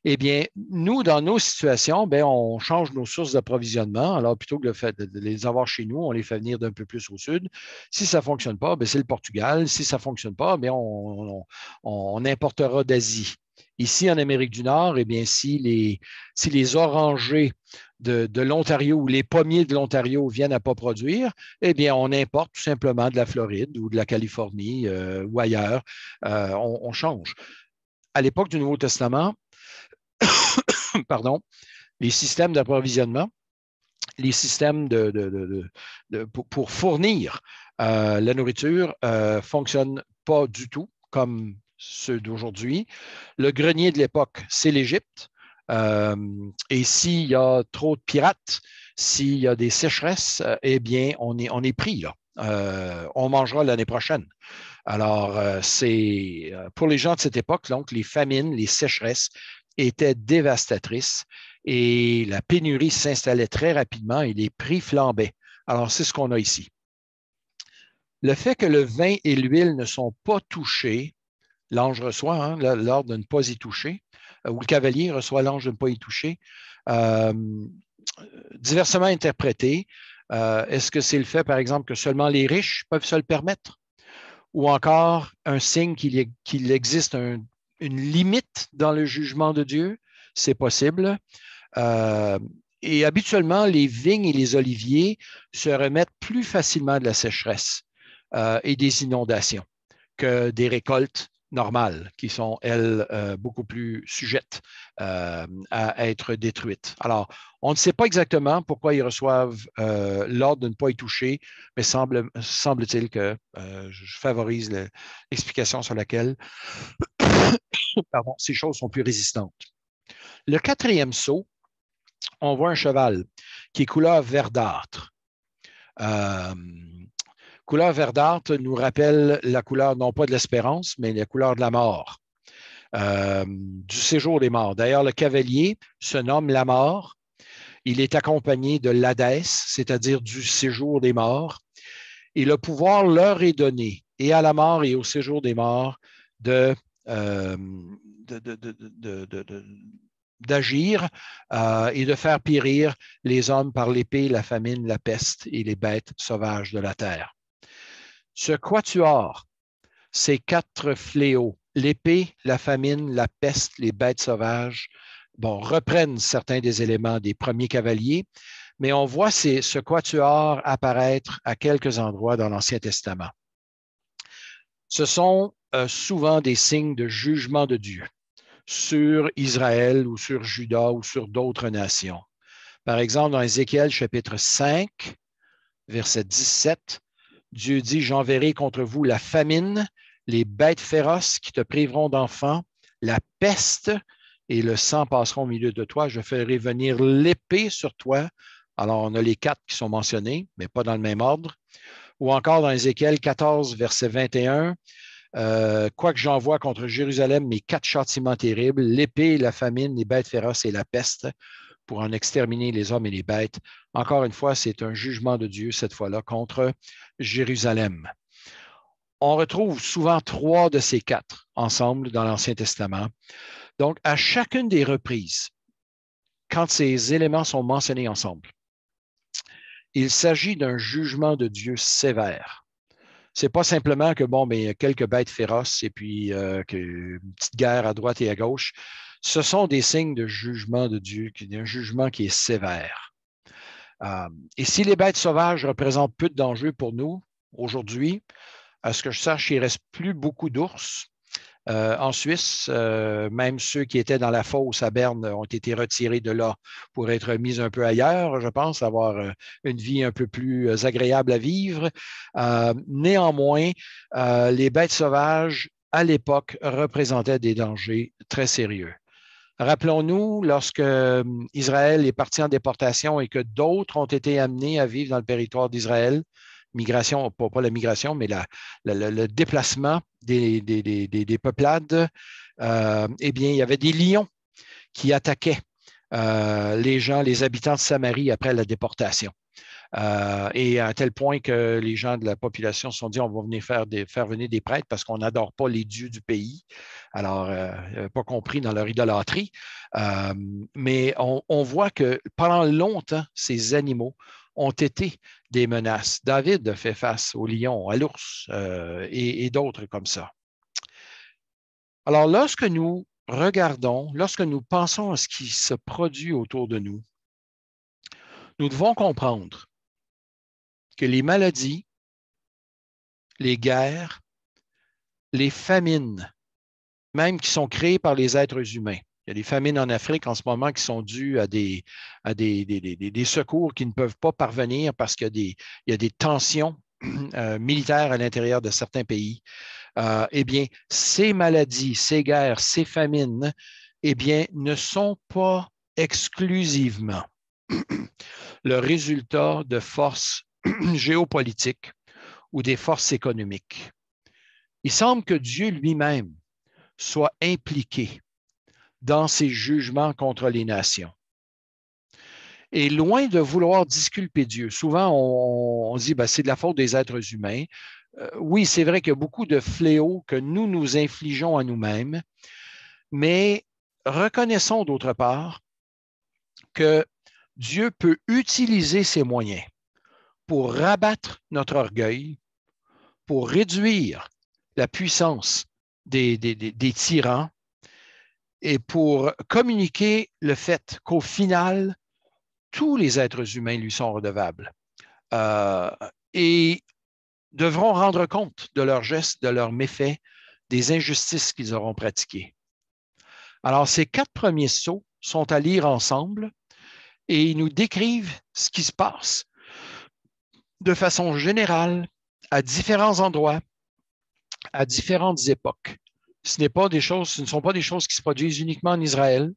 Eh bien, nous, dans nos situations, bien, on change nos sources d'approvisionnement. Alors, plutôt que de les avoir chez nous, on les fait venir d'un peu plus au sud. Si ça ne fonctionne pas, bien, c'est le Portugal. Si ça ne fonctionne pas, bien, on importera d'Asie. Ici, en Amérique du Nord, eh bien, si les orangers de l'Ontario ou les pommiers de l'Ontario viennent à ne pas produire, eh bien, on importe tout simplement de la Floride ou de la Californie ou ailleurs. On change. À l'époque du Nouveau Testament, pardon, les systèmes d'approvisionnement, les systèmes pour fournir la nourriture ne fonctionnent pas du tout comme ceux d'aujourd'hui. Le grenier de l'époque, c'est l'Égypte. Et s'il y a trop de pirates, s'il y a des sécheresses, eh bien, on est pris là. On mangera l'année prochaine. Alors, c'est pour les gens de cette époque, donc, les famines, les sécheresses étaient dévastatrices et la pénurie s'installait très rapidement et les prix flambaient. Alors, c'est ce qu'on a ici. Le fait que le vin et l'huile ne sont pas touchés, l'ange reçoit l'ordre de ne pas y toucher, ou le cavalier reçoit l'ange de ne pas y toucher, diversement interprété. Est-ce que c'est le fait, par exemple, que seulement les riches peuvent se le permettre? Ou encore un signe qu'il existe une limite dans le jugement de Dieu? C'est possible. Et habituellement, les vignes et les oliviers se remettent plus facilement de la sécheresse et des inondations que des récoltes normales, qui sont, elles, beaucoup plus sujettes à être détruites. Alors, on ne sait pas exactement pourquoi ils reçoivent l'ordre de ne pas y toucher, mais semble-t-il que je favorise l'explication sur laquelle pardon, ces choses sont plus résistantes. Le quatrième sceau, on voit un cheval qui est couleur verdâtre. Euh, Couleur verdâtre nous rappelle la couleur non pas de l'espérance, mais la couleur de la mort, du séjour des morts. D'ailleurs, le cavalier se nomme la mort. Il est accompagné de l'Hadès, c'est-à-dire du séjour des morts. Et le pouvoir leur est donné, et à la mort et au séjour des morts, d'agir et de faire périr les hommes par l'épée, la famine, la peste et les bêtes sauvages de la terre. Ce quatuor, ces quatre fléaux, l'épée, la famine, la peste, les bêtes sauvages, reprennent certains des éléments des premiers cavaliers, mais on voit ce quatuor apparaître à quelques endroits dans l'Ancien Testament. Ce sont souvent des signes de jugement de Dieu sur Israël ou sur Juda ou sur d'autres nations. Par exemple, dans Ézéchiel chapitre 5, verset 17, Dieu dit, « J'enverrai contre vous la famine, les bêtes féroces qui te priveront d'enfants, la peste et le sang passeront au milieu de toi. Je ferai venir l'épée sur toi. » Alors, on a les quatre qui sont mentionnés, mais pas dans le même ordre. Ou encore dans Ézéchiel 14, verset 21, quoique j'envoie contre Jérusalem mes quatre châtiments terribles, l'épée, la famine, les bêtes féroces et la peste, pour en exterminer les hommes et les bêtes. Encore une fois, c'est un jugement de Dieu, cette fois-là, contre Jérusalem. On retrouve souvent trois de ces quatre ensemble dans l'Ancien Testament. Donc, à chacune des reprises, quand ces éléments sont mentionnés ensemble, il s'agit d'un jugement de Dieu sévère. Ce n'est pas simplement que, il y a quelques bêtes féroces et puis une petite guerre à droite et à gauche. Ce sont des signes de jugement de Dieu, un jugement qui est sévère. Et si les bêtes sauvages représentent peu de danger pour nous aujourd'hui, à ce que je sache, il ne reste plus beaucoup d'ours. En Suisse, même ceux qui étaient dans la fosse à Berne ont été retirés de là pour être mis un peu ailleurs, je pense, avoir une vie un peu plus agréable à vivre. Néanmoins, les bêtes sauvages, à l'époque, représentaient des dangers très sérieux. Rappelons-nous, lorsque Israël est parti en déportation et que d'autres ont été amenés à vivre dans le territoire d'Israël, migration, pas la migration, mais le déplacement des peuplades, eh bien, il y avait des lions qui attaquaient les gens, les habitants de Samarie après la déportation. Et à tel point que les gens de la population se sont dit, on va venir faire venir des prêtres parce qu'on n'adore pas les dieux du pays. Alors, pas compris dans leur idolâtrie. Mais on voit que pendant longtemps, ces animaux ont été des menaces. David a fait face au lion, à l'ours et d'autres comme ça. Alors, lorsque nous regardons, lorsque nous pensons à ce qui se produit autour de nous, nous devons comprendre que les maladies, les guerres, les famines, même qui sont créées par les êtres humains. Il y a des famines en Afrique en ce moment qui sont dues à des secours qui ne peuvent pas parvenir parce qu'il y a des tensions militaires à l'intérieur de certains pays. Eh bien, ces maladies, ces guerres, ces famines, eh bien, ne sont pas exclusivement le résultat de forces géopolitiques ou des forces économiques. Il semble que Dieu lui-même soit impliqué dans ses jugements contre les nations. Et loin de vouloir disculper Dieu, souvent on dit c'est de la faute des êtres humains. Oui, c'est vrai qu'il y a beaucoup de fléaux que nous nous infligeons à nous-mêmes, mais reconnaissons d'autre part que Dieu peut utiliser ces moyens pour rabattre notre orgueil, pour réduire la puissance des tyrans et pour communiquer le fait qu'au final, tous les êtres humains lui sont redevables et devront rendre compte de leurs gestes, de leurs méfaits, des injustices qu'ils auront pratiquées. Alors, ces 4 premiers sceaux sont à lire ensemble et ils nous décrivent ce qui se passe de façon générale à différents endroits, à différentes époques. Ce ne sont pas des choses qui se produisent uniquement en Israël,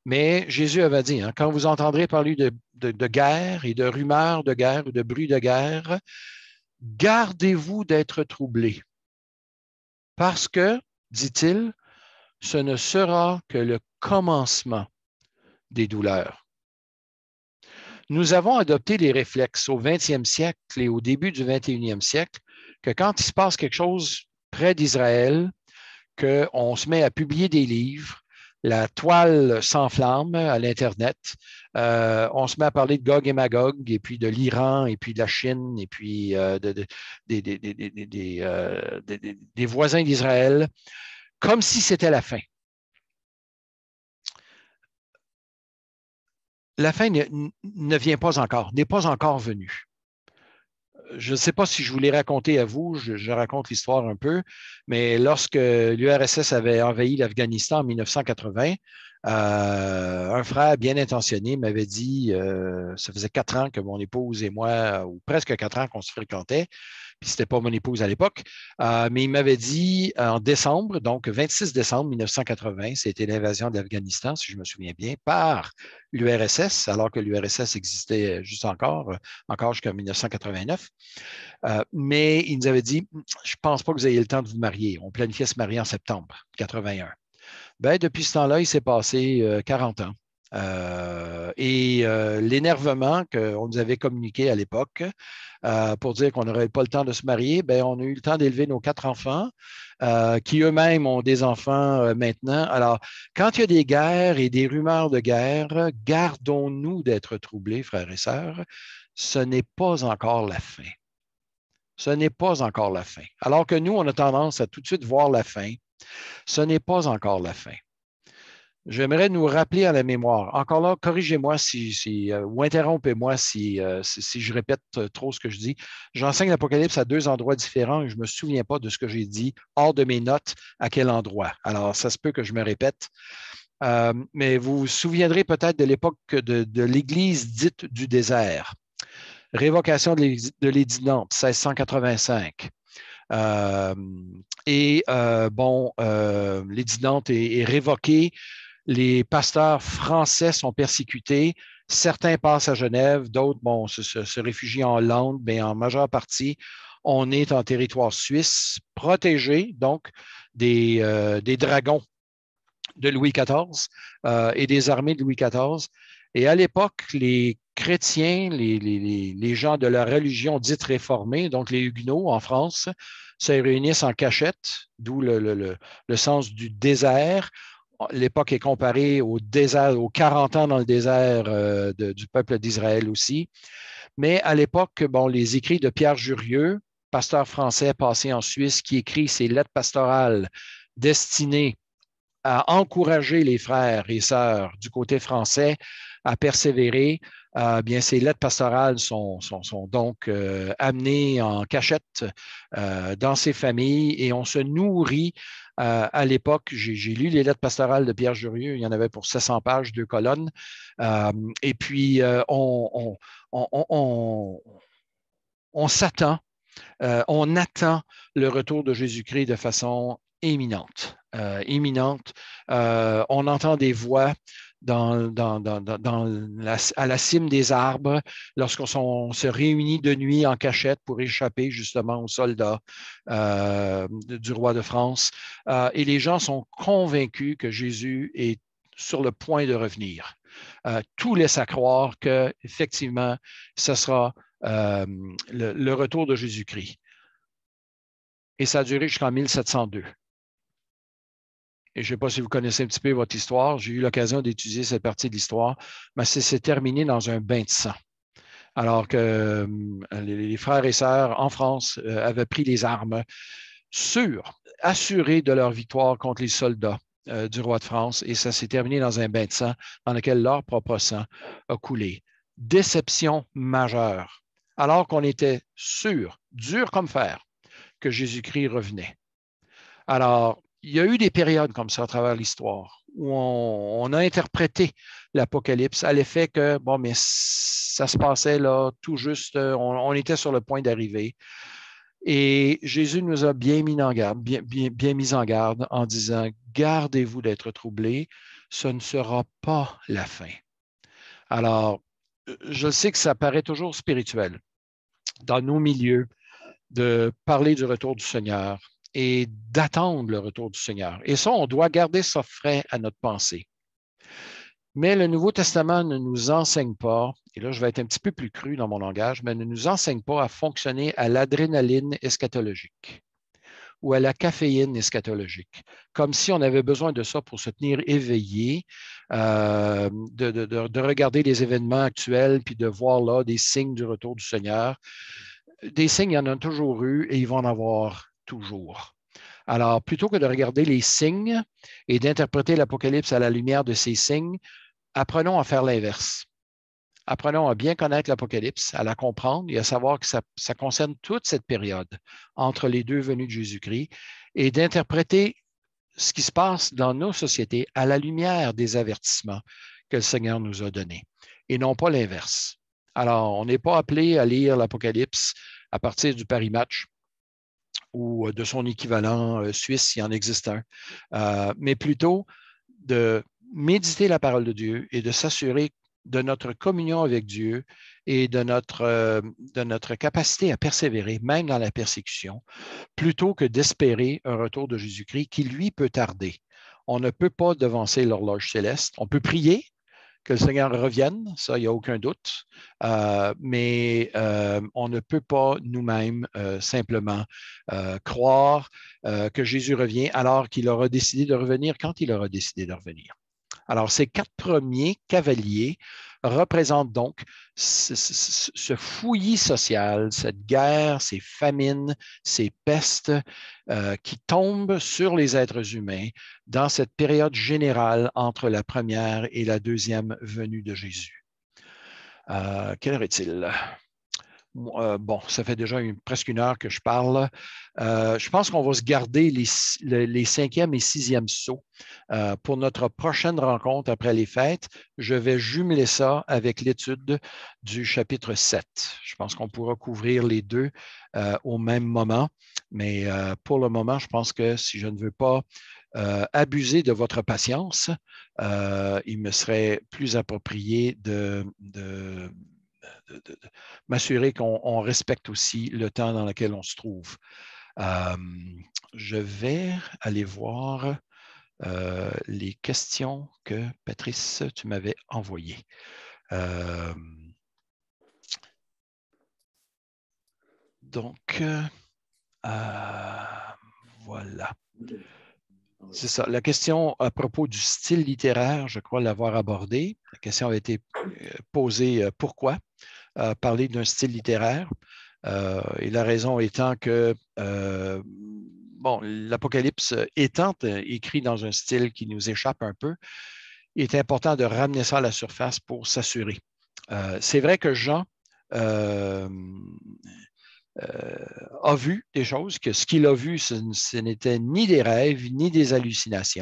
mais Jésus avait dit, hein, quand vous entendrez parler de guerre et de rumeurs de guerre ou de bruit de guerre, gardez-vous d'être troublés, parce que, dit-il, ce ne sera que le commencement des douleurs. Nous avons adopté les réflexes au 20e siècle et au début du 21e siècle que quand il se passe quelque chose près d'Israël, qu'on se met à publier des livres, la toile s'enflamme à l'Internet, on se met à parler de Gog et Magog, et puis de l'Iran, et puis de la Chine, et puis des voisins d'Israël, comme si c'était la fin. La fin ne vient pas encore, n'est pas encore venue. Je ne sais pas si je vous l'ai raconté à vous, je raconte l'histoire un peu, mais lorsque l'URSS avait envahi l'Afghanistan en 1980, un frère bien intentionné m'avait dit, ça faisait 4 ans que mon épouse et moi, ou presque 4 ans qu'on se fréquentait, puis c'était pas mon épouse à l'époque, mais il m'avait dit en décembre, donc 26 décembre 1980, c'était l'invasion de l'Afghanistan, si je me souviens bien, par l'URSS, alors que l'URSS existait juste encore jusqu'en 1989. Mais il nous avait dit, je ne pense pas que vous ayez le temps de vous marier. On planifiait se marier en septembre 81. Ben, depuis ce temps-là, il s'est passé 40 ans. L'énervement qu'on nous avait communiqué à l'époque pour dire qu'on n'aurait pas le temps de se marier, ben, on a eu le temps d'élever nos 4 enfants qui eux-mêmes ont des enfants maintenant. Alors, quand il y a des guerres et des rumeurs de guerre, gardons-nous d'être troublés, frères et sœurs. Ce n'est pas encore la fin. Ce n'est pas encore la fin. Alors que nous, on a tendance à tout de suite voir la fin. Ce n'est pas encore la fin. J'aimerais nous rappeler à la mémoire. Encore là, corrigez-moi ou interrompez-moi si je répète trop ce que je dis. J'enseigne l'Apocalypse à 2 endroits différents et je ne me souviens pas de ce que j'ai dit hors de mes notes à quel endroit. Alors, ça se peut que je me répète. Mais vous vous souviendrez peut-être de l'époque de l'Église dite du désert. Révocation de l'édit de Nantes, 1685. L'édit de Nantes est révoqué. Les pasteurs français sont persécutés. Certains passent à Genève, d'autres se réfugient en Hollande, mais en majeure partie, on est en territoire suisse, protégé donc des dragons de Louis XIV et des armées de Louis XIV. Et à l'époque, les chrétiens, les gens de la religion dite réformée, donc les Huguenots en France, se réunissent en cachette, d'où le sens du désert. L'époque est comparée au désert, aux 40 ans dans le désert du peuple d'Israël aussi. Mais à l'époque, les écrits de Pierre Jurieu, pasteur français passé en Suisse, qui écrit ses lettres pastorales destinées à encourager les frères et sœurs du côté français à persévérer. Bien, ces lettres pastorales sont donc amenées en cachette dans ces familles et on se nourrit. À l'époque, j'ai lu les lettres pastorales de Pierre Jurieu, il y en avait pour 700 pages, 2 colonnes. Et puis, on s'attend, on attend le retour de Jésus-Christ de façon imminente. On entend des voix à la cime des arbres lorsqu'on se réunit de nuit en cachette pour échapper justement aux soldats du roi de France. Et les gens sont convaincus que Jésus est sur le point de revenir. Tout laisse à croire qu'effectivement, ce sera le retour de Jésus-Christ. Et ça a duré jusqu'en 1702. Et je ne sais pas si vous connaissez un petit peu votre histoire. J'ai eu l'occasion d'étudier cette partie de l'histoire, mais c'est terminé dans un bain de sang. Alors que les frères et sœurs en France avaient pris les armes, assurés de leur victoire contre les soldats du roi de France. Et ça s'est terminé dans un bain de sang dans lequel leur propre sang a coulé. Déception majeure. Alors qu'on était sûr, dur comme fer, que Jésus-Christ revenait. Alors, il y a eu des périodes comme ça à travers l'histoire où on a interprété l'Apocalypse à l'effet que, bon, mais ça se passait là tout juste, on était sur le point d'arriver. Et Jésus nous a bien mis en garde, bien mis en garde en disant, gardez-vous d'être troublés, ce ne sera pas la fin. Alors, je sais que ça paraît toujours spirituel dans nos milieux de parler du retour du Seigneur et d'attendre le retour du Seigneur. Et ça, on doit garder ça frais à notre pensée. Mais le Nouveau Testament ne nous enseigne pas, et là je vais être un petit peu plus cru dans mon langage, mais ne nous enseigne pas à fonctionner à l'adrénaline eschatologique ou à la caféine eschatologique, comme si on avait besoin de ça pour se tenir éveillé, de regarder les événements actuels, puis de voir là des signes du retour du Seigneur. Des signes, il y en a toujours eu et il va en avoir toujours. Alors, plutôt que de regarder les signes et d'interpréter l'Apocalypse à la lumière de ces signes, apprenons à faire l'inverse. Apprenons à bien connaître l'Apocalypse, à la comprendre et à savoir que ça concerne toute cette période entre les deux venues de Jésus-Christ et d'interpréter ce qui se passe dans nos sociétés à la lumière des avertissements que le Seigneur nous a donnés et non pas l'inverse. Alors, on n'est pas appelé à lire l'Apocalypse à partir du Paris Match ou de son équivalent suisse, s'il en existe un, mais plutôt de méditer la parole de Dieu et de s'assurer de notre communion avec Dieu et de notre capacité à persévérer, même dans la persécution, plutôt que d'espérer un retour de Jésus-Christ qui, lui, peut tarder. On ne peut pas devancer l'horloge céleste. On peut prier que le Seigneur revienne, ça, il n'y a aucun doute, mais on ne peut pas nous-mêmes simplement croire que Jésus revient alors qu'il aura décidé de revenir quand il aura décidé de revenir. Alors, ces 4 premiers cavaliers représentent donc ce fouillis social, cette guerre, ces famines, ces pestes qui tombent sur les êtres humains dans cette période générale entre la première et la deuxième venue de Jésus. Quelle heure est-il? Bon, ça fait déjà presque une heure que je parle. Je pense qu'on va se garder les 5e et 6e sauts pour notre prochaine rencontre après les fêtes. Je vais jumeler ça avec l'étude du chapitre 7. Je pense qu'on pourra couvrir les deux au même moment, mais pour le moment, je pense que si je ne veux pas abuser de votre patience, il me serait plus approprié de m'assurer qu'on respecte aussi le temps dans lequel on se trouve. Je vais aller voir les questions que Patrice, tu m'avais envoyées. Donc, voilà. C'est ça. La question à propos du style littéraire, je crois l'avoir abordée. La question a été posée pourquoi parler d'un style littéraire. Et la raison étant que, bon, l'Apocalypse étant écrit dans un style qui nous échappe un peu, il est important de ramener ça à la surface pour s'assurer. C'est vrai que Jean a vu des choses, que ce qu'il a vu, ce n'était ni des rêves, ni des hallucinations.